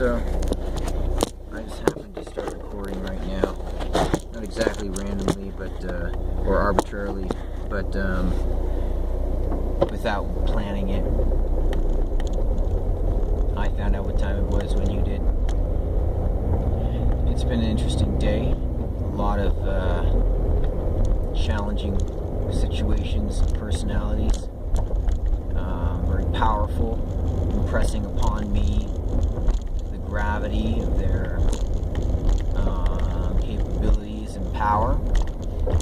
So I just happened to start recording right now. Not exactly randomly, but or arbitrarily, but without planning it. I found out what time it was when you did. It's been an interesting day. A lot of challenging situations, personalities, very powerful, impressing upon me the gravity of their capabilities and power,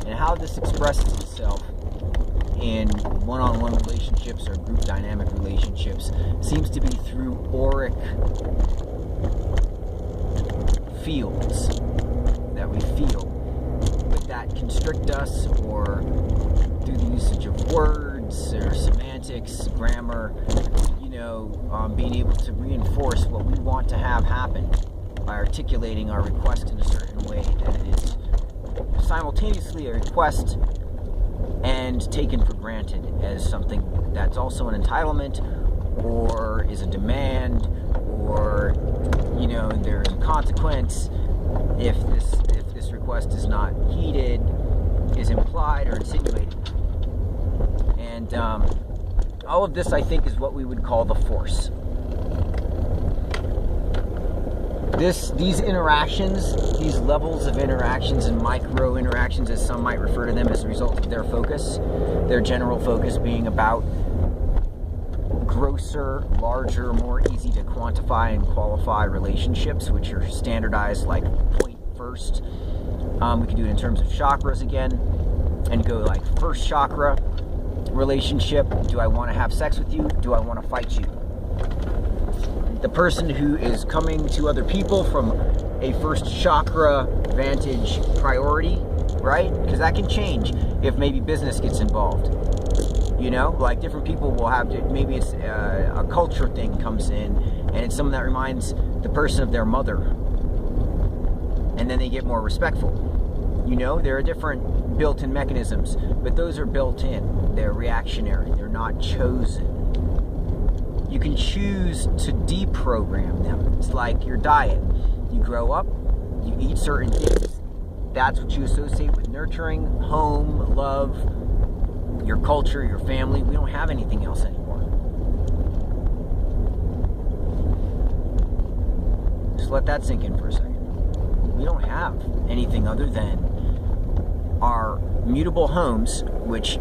and how this expresses itself in one-on-one relationships or group dynamic relationships seems to be through auric fields that we feel, but that constrict us, or through the usage of words or semantics, grammar, being able to reinforce what we want to have happen by articulating our request in a certain way that it is simultaneously a request and taken for granted as something that's also an entitlement, or is a demand, or there's a consequence if this request is not heeded, is implied or insinuated. And all of this, I think, is what we would call the force. These interactions, these levels of interactions and micro interactions, as some might refer to them, as a result of their focus, their general focus being about grosser, larger, more easy to quantify and qualify relationships, which are standardized like point first. We could do it in terms of chakras again, and go like first chakra relationship. Do I want to have sex with you? Do I want to fight you? The person who is coming to other people from a first chakra vantage priority, right? Because that can change if maybe business gets involved. Like different people will have to, maybe it's a culture thing comes in, and it's something that reminds the person of their mother, and then they get more respectful. There are different built-in mechanisms, but those are built in. They're reactionary. They're not chosen. You can choose to deprogram them. It's like your diet. You grow up, you eat certain things. That's what you associate with nurturing, home, love, your culture, your family. We don't have anything else anymore. Just let that sink in for a second. We don't have anything other than our mutable homes, which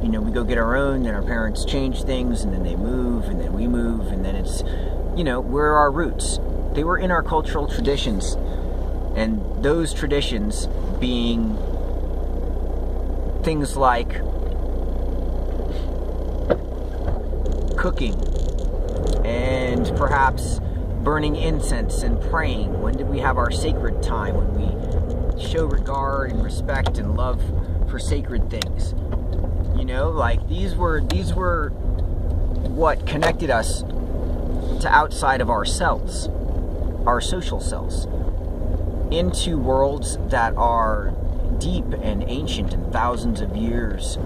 we go get our own, then our parents change things, and then they move, and then we move, and then it's, where are our roots? They were in our cultural traditions, and those traditions being things like cooking, and perhaps burning incense and praying. When did we have our sacred time? When we show regard and respect and love for sacred things. These were what connected us to outside of ourselves, our social selves, into worlds that are deep and ancient and thousands of years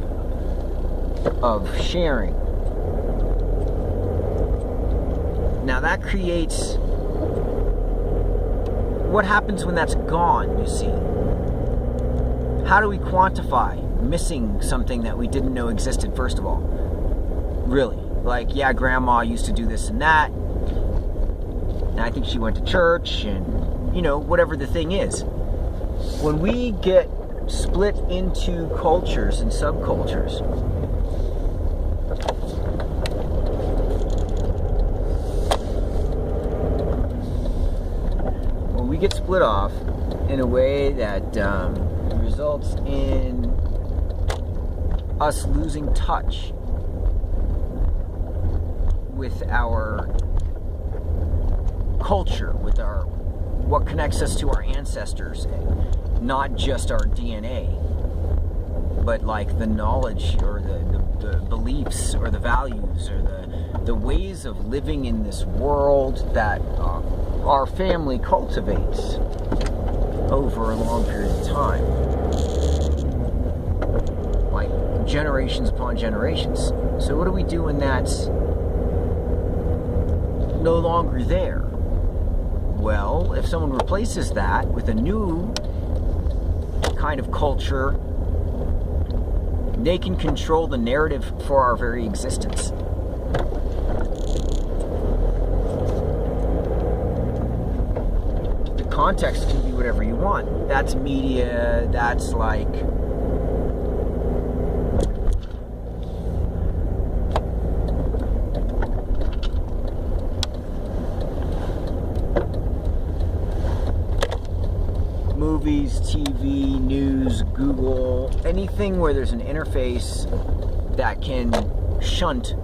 of sharing. Now that creates, what happens when that's gone, you see? How do we quantify missing something that we didn't know existed, first of all? Really? Like, yeah, grandma used to do this and that, and I think she went to church, and, whatever the thing is. When we get split into cultures and subcultures, when we get split off in a way that results in us losing touch with our culture, with our what connects us to our ancestors, not just our DNA, but like the knowledge or the beliefs or the values or the ways of living in this world that our family cultivates over a long period of time, like generations upon generations. So what do we do when that's no longer there? Well, if someone replaces that with a new kind of culture, they can control the narrative for our very existence. The context can be whatever you want. That's media, that's like movies, TV, news, Google, anything where there's an interface that can shunt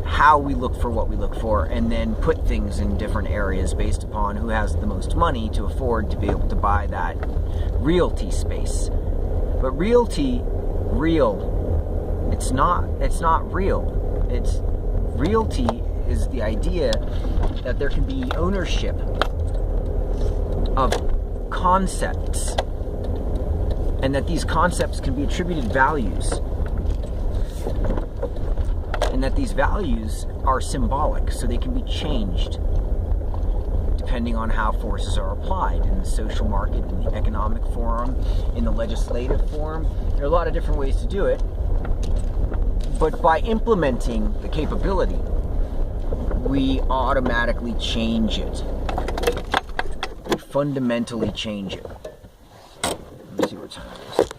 how we look for what we look for, and then put things in different areas based upon who has the most money to afford to be able to buy that realty space. But realty, it's not real. It's realty is the idea that there can be ownership of concepts, and that these concepts can be attributed values, and that these values are symbolic, so they can be changed depending on how forces are applied in the social market, in the economic forum, in the legislative forum. There are a lot of different ways to do it, but by implementing the capability, we automatically change it. Fundamentally change it. Let me see what time it is.